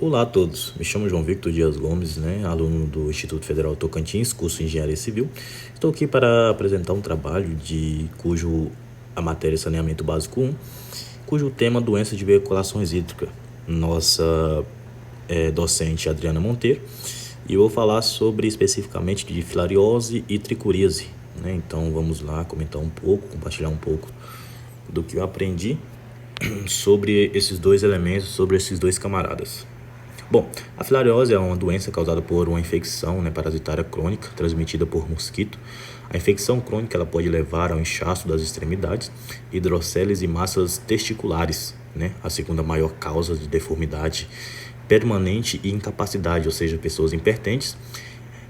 Olá a todos, me chamo João Victor Dias Gomes, aluno do Instituto Federal Tocantins, curso de Engenharia Civil. Estou aqui para apresentar um trabalho cujo a matéria é Saneamento Básico 1, cujo tema é doença de veiculações hídricas. Nossa docente Adriana Monteiro, e eu vou falar sobre especificamente de filariose e tricuríase. Então vamos lá comentar um pouco, compartilhar um pouco do que eu aprendi sobre esses dois elementos, sobre esses dois camaradas. Bom, a filariose é uma doença causada por uma infecção parasitária crônica transmitida por mosquito. A infecção crônica ela pode levar ao inchaço das extremidades, hidroceles e massas testiculares, a segunda maior causa de deformidade permanente e incapacidade, ou seja, pessoas hipertentes.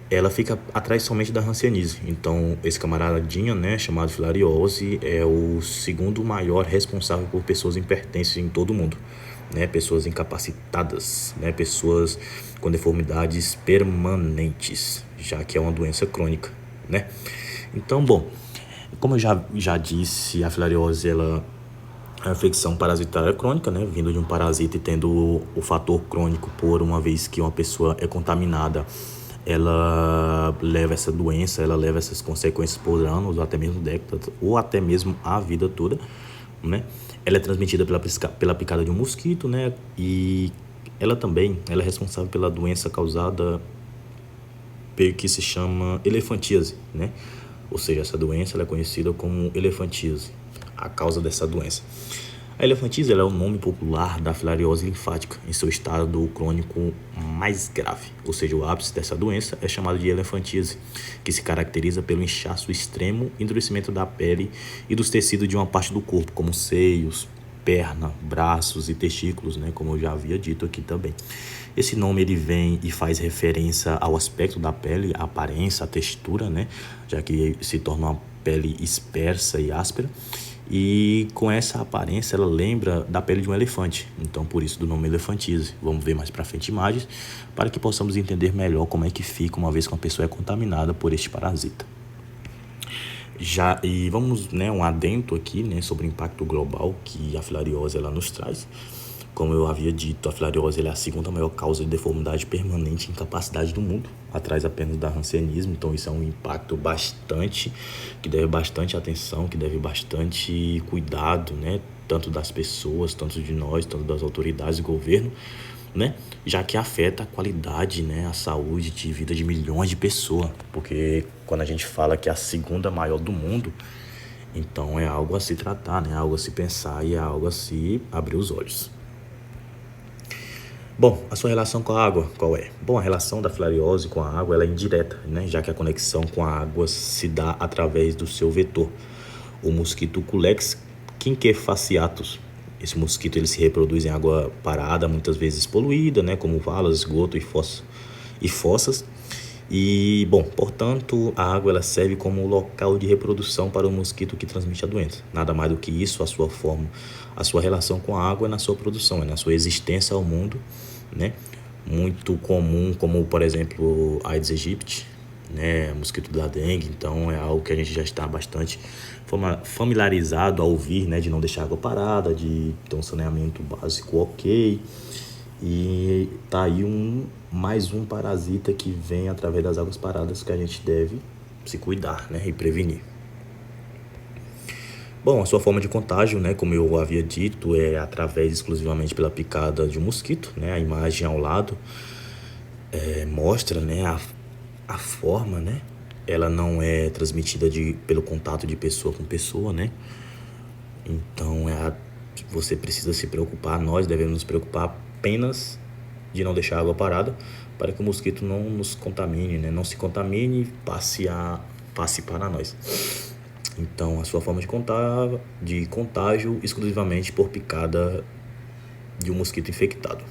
Ela fica atrás somente da hanseníase. Então, esse camaradinha, chamado filariose, é o segundo maior responsável por pessoas hipertensas em todo o mundo. Pessoas incapacitadas, pessoas com deformidades permanentes, já que é uma doença crônica, Então, bom, como eu já disse, a filariose ela é uma infecção parasitária crônica, vindo de um parasita e tendo o fator crônico por uma vez que uma pessoa é contaminada, ela leva essa doença, ela leva essas consequências por anos, ou até mesmo décadas, ou até mesmo a vida toda, Ela é transmitida pela picada de um mosquito, E ela também é responsável pela doença causada que se chama elefantíase, Ou seja, essa doença ela é conhecida como elefantíase, a causa dessa doença. A elefantíase ela é o nome popular da filariose linfática em seu estado crônico mais grave, ou seja, o ápice dessa doença é chamado de elefantíase, que se caracteriza pelo inchaço extremo, endurecimento da pele e dos tecidos de uma parte do corpo, como seios, perna, braços e testículos, como eu já havia dito aqui também. Esse nome ele vem e faz referência ao aspecto da pele, a aparência, a textura, já que se torna uma pele espersa e áspera. E com essa aparência ela lembra da pele de um elefante, então por isso do nome elefantíase. Vamos ver mais para frente imagens para que possamos entender melhor como é que fica uma vez que uma pessoa é contaminada por este parasita. E vamos um adendo aqui sobre o impacto global que a filariose ela nos traz. Como eu havia dito, a filariose ela é a segunda maior causa de deformidade permanente e incapacidade do mundo, atrás apenas da hanseníase. Então isso é um impacto que deve bastante atenção, que deve bastante cuidado, tanto das pessoas, tanto de nós, tanto das autoridades e governo, já que afeta a qualidade, a saúde de vida de milhões de pessoas, porque quando a gente fala que é a segunda maior do mundo, então é algo a se tratar, é algo a se pensar e é algo a se abrir os olhos. Bom, a sua relação com a água, qual é? Bom, a relação da filariose com a água ela é indireta, já que a conexão com a água se dá através do seu vetor, o mosquito Culex quinquefaciatus. Esse mosquito ele se reproduz em água parada, muitas vezes poluída, como valas, esgoto e fossas. E, bom, portanto, a água ela serve como local de reprodução para o mosquito que transmite a doença. Nada mais do que isso, a sua relação com a água é na sua produção, é na sua existência ao mundo, Muito comum, como, por exemplo, Aedes aegypti, mosquito da dengue. Então, é algo que a gente já está bastante familiarizado a ouvir, de não deixar água parada, de ter um saneamento básico ok. E tá aí mais um parasita que vem através das águas paradas que a gente deve se cuidar, e prevenir. Bom, a sua forma de contágio, como eu havia dito, é através exclusivamente pela picada de um mosquito, A imagem ao lado mostra, a forma, Ela não é transmitida pelo contato de pessoa com pessoa, Então, você precisa se preocupar, nós devemos nos preocupar apenas de não deixar a água parada para que o mosquito não nos contamine, não se contamine e passe para nós. Então, a sua forma de contágio exclusivamente por picada de um mosquito infectado.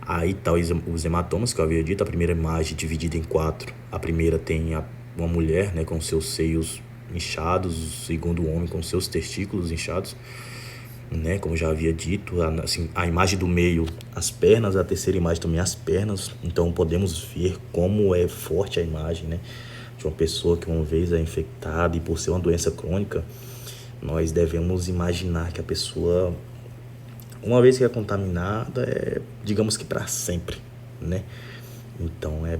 Aí tá os hematomas que eu havia dito, a primeira imagem dividida em 4. A primeira tem uma mulher, com seus seios inchados, o segundo homem com seus testículos inchados, como já havia dito, assim, a imagem do meio, as pernas, a terceira imagem também as pernas. Então podemos ver como é forte a imagem, de uma pessoa que uma vez é infectada e por ser uma doença crônica, nós devemos imaginar que a pessoa uma vez que é contaminada, digamos que para sempre, né? Então é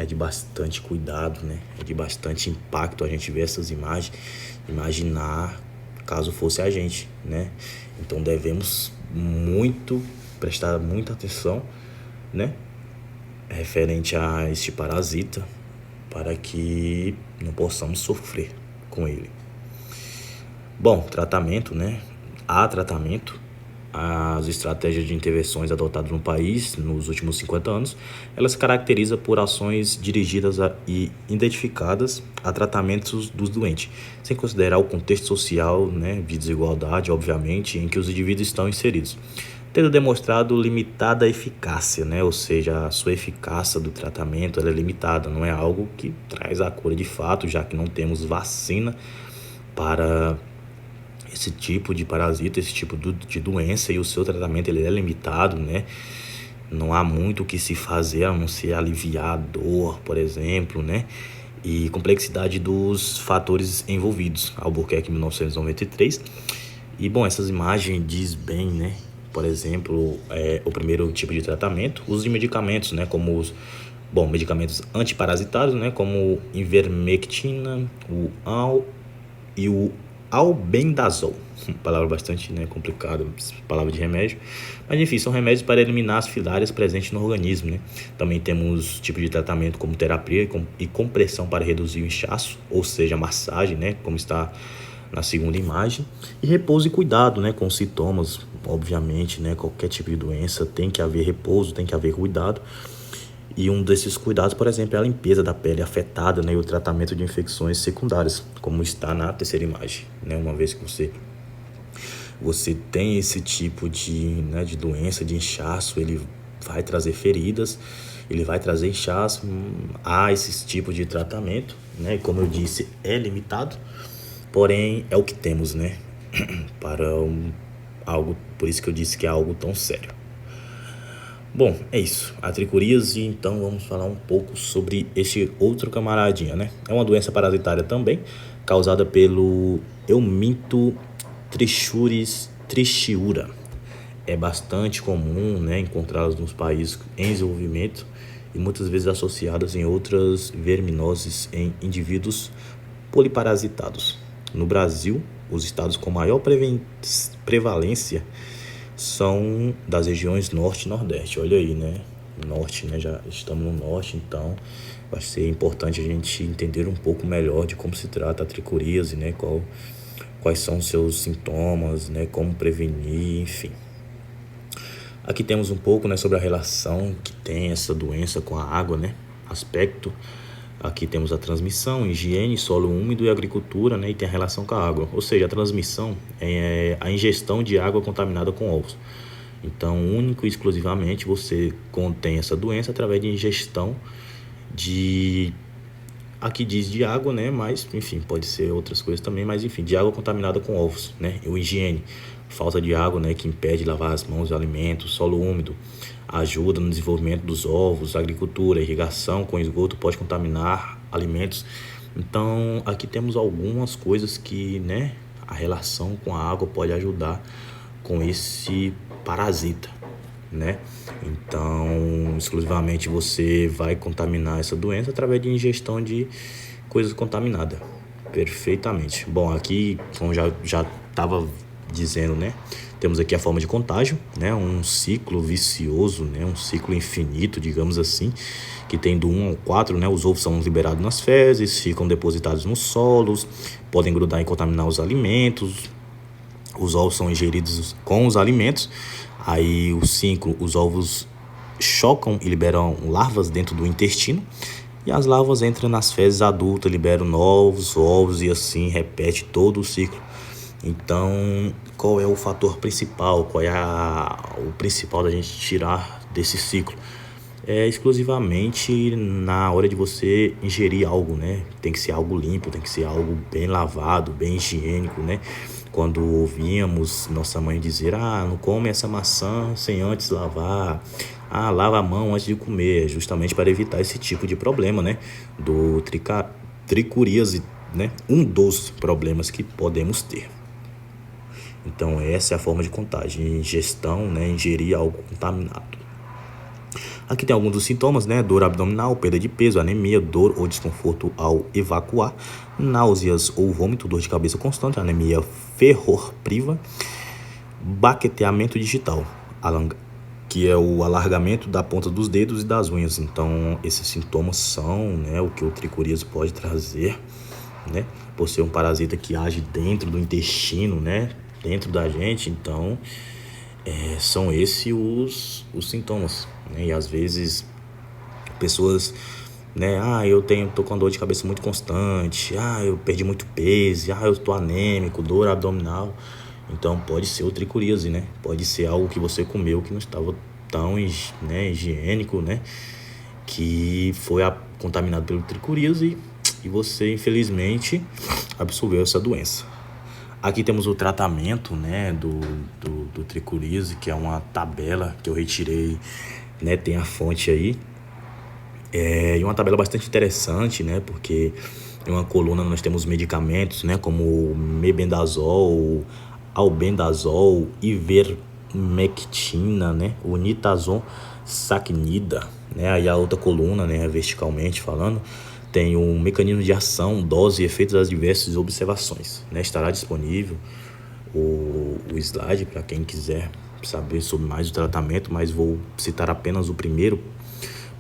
de bastante cuidado, né? É de bastante impacto a gente ver essas imagens, imaginar caso fosse a gente, né? Então devemos prestar muita atenção, né? Referente a este parasita, para que não possamos sofrer com ele. Bom, tratamento, né? Há tratamento. As estratégias de intervenções adotadas no país nos últimos 50 anos, elas se caracterizam por ações dirigidas e identificadas a tratamentos dos doentes, sem considerar o contexto social, né, de desigualdade, obviamente, em que os indivíduos estão inseridos, tendo demonstrado limitada eficácia, né, ou seja, a sua eficácia do tratamento ela é limitada, não é algo que traz a cura de fato, já que não temos vacina para esse tipo de parasita, esse tipo de doença, e o seu tratamento ele é limitado, né? Não há muito o que se fazer a não ser aliviar a dor, por exemplo, né? E complexidade dos fatores envolvidos. Albuquerque, 1993. E, bom, essas imagens diz bem, né? Por exemplo, o primeiro tipo de tratamento, uso de medicamentos, né? Como medicamentos antiparasitários, né? Como ivermectina, e o albendazol, palavra bastante, né, complicada, palavra de remédio, mas enfim, são remédios para eliminar as filárias presentes no organismo, né? Também temos tipo de tratamento como terapia e compressão para reduzir o inchaço, ou seja, massagem, né, como está na segunda imagem, e repouso e cuidado, né, com sintomas, obviamente, né, qualquer tipo de doença tem que haver repouso, tem que haver cuidado. E um desses cuidados, por exemplo, é a limpeza da pele afetada, né, e o tratamento de infecções secundárias, como está na terceira imagem, né? Uma vez que você tem esse tipo de doença, de inchaço, ele vai trazer feridas, ele vai trazer inchaço, há esse tipo de tratamento, né? Como eu disse, é limitado, porém é o que temos, né? Para algo, por isso que eu disse que é algo tão sério. Bom, é isso, a tricoríase. Então vamos falar um pouco sobre este outro camaradinha, né? É uma doença parasitária também, causada pelo Euminto trichiura. É bastante comum, né, encontrá-las nos países em desenvolvimento e muitas vezes associadas em outras verminoses em indivíduos poliparasitados. No Brasil, os estados com maior prevalência são das regiões norte e nordeste. Olha aí, né? Norte, né? Já estamos no norte, então vai ser importante a gente entender um pouco melhor de como se trata a tricoríase, né? Quais são os seus sintomas, né? Como prevenir, enfim. Aqui temos um pouco, né, sobre a relação que tem essa doença com a água, né? Aspecto. Aqui temos a transmissão, higiene, solo úmido e agricultura, né? E tem a relação com a água. Ou seja, a transmissão é a ingestão de água contaminada com ovos. Então, único e exclusivamente você contém essa doença através de ingestão de... Aqui diz de água, né? Mas, enfim, pode ser outras coisas também. Mas, enfim, de água contaminada com ovos, né? E o higiene, falta de água, né? Que impede de lavar as mãos e alimentos, solo úmido, ajuda no desenvolvimento dos ovos, agricultura, irrigação com esgoto pode contaminar alimentos. Então, aqui temos algumas coisas que, né, a relação com a água pode ajudar com esse parasita, né? Então, exclusivamente você vai contaminar essa doença através de ingestão de coisas contaminadas. Perfeitamente. Bom, aqui, como já estava dizendo, né? Temos aqui a forma de contágio, né? Um ciclo vicioso, né? Um ciclo infinito, digamos assim, que tem do 1 ao 4, né? Os ovos são liberados nas fezes, ficam depositados nos solos, podem grudar e contaminar os alimentos. Os ovos são ingeridos com os alimentos. Aí o 5, os ovos chocam e liberam larvas dentro do intestino. E as larvas entram nas fezes adultas, liberam novos ovos e assim repete todo o ciclo. Então, qual é o fator principal? Qual é o principal da gente tirar desse ciclo? É exclusivamente na hora de você ingerir algo, né? Tem que ser algo limpo, tem que ser algo bem lavado, bem higiênico, né? Quando ouvíamos nossa mãe dizer, não come essa maçã sem antes lavar, lava a mão antes de comer, justamente para evitar esse tipo de problema, né? Do tricoríase, né? Um dos problemas que podemos ter. Então, essa é a forma de contagem. Ingestão, né? Ingerir algo contaminado. Aqui tem alguns dos sintomas, né? Dor abdominal, perda de peso, anemia, dor ou desconforto ao evacuar, náuseas ou vômito, dor de cabeça constante, anemia ferropriva, baqueteamento digital, que é o alargamento da ponta dos dedos e das unhas. Então, esses sintomas são, né, o que o tricoríase pode trazer, né? Por ser um parasita que age dentro do intestino, né? Dentro da gente, então são esses os sintomas, né? E às vezes pessoas, né? Tô com dor de cabeça muito constante. Eu perdi muito peso. Eu tô anêmico, dor abdominal. Então pode ser o tricoríase, né? Pode ser algo que você comeu que não estava tão, né, higiênico, né? Que foi contaminado pelo tricoríase e você infelizmente absorveu essa doença. Aqui temos o tratamento, né, do tricoríase, que é uma tabela que eu retirei, né, tem a fonte aí. E uma tabela bastante interessante, né, porque em uma coluna nós temos medicamentos, né, como mebendazol, albendazol, ivermectina, né, o nitazon sacnida, né. Aí a outra coluna, né, verticalmente falando, tem um mecanismo de ação, dose, efeitos adversos e observações, né. Estará disponível o slide para quem quiser saber sobre mais o tratamento, mas vou citar apenas o primeiro.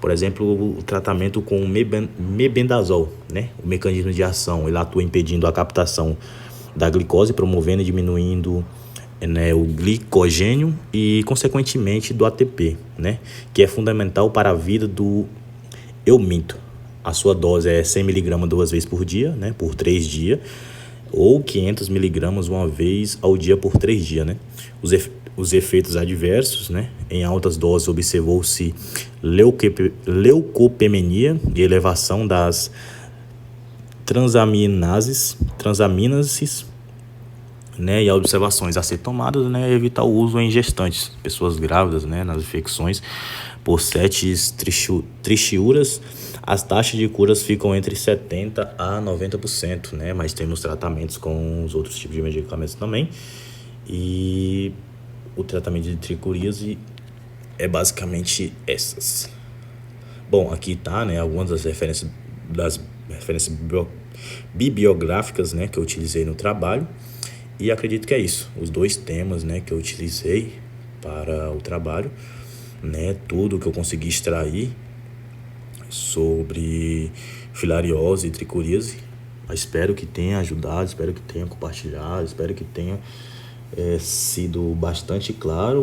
Por exemplo, o tratamento com mebendazol, né? O mecanismo de ação, ele atua impedindo a captação da glicose, promovendo e diminuindo, né, o glicogênio e, consequentemente, do ATP, né? Que é fundamental para a vida do euminto. A sua dose é 100 mg 2 vezes por dia, né? Por 3 dias, ou 500 mg uma vez ao dia por 3 dias, né? Os efeitos adversos, né? Em altas doses observou-se leucopenia e elevação das transaminases, né? E observações a ser tomadas, né? Evitar o uso em gestantes, pessoas grávidas, né? Nas infecções por sepsis trichiúras, as taxas de curas ficam entre 70% a 90%, né? Mas temos tratamentos com os outros tipos de medicamentos também. E o tratamento de tricoríase é basicamente essas. Bom, aqui tá, né, algumas das referências bibliográficas, né, que eu utilizei no trabalho. E acredito que é isso. Os 2 temas, né, que eu utilizei para o trabalho, né, tudo que eu consegui extrair sobre filariose e tricoríase. Espero que tenha ajudado, espero que tenha compartilhado, espero que tenha sido bastante claro.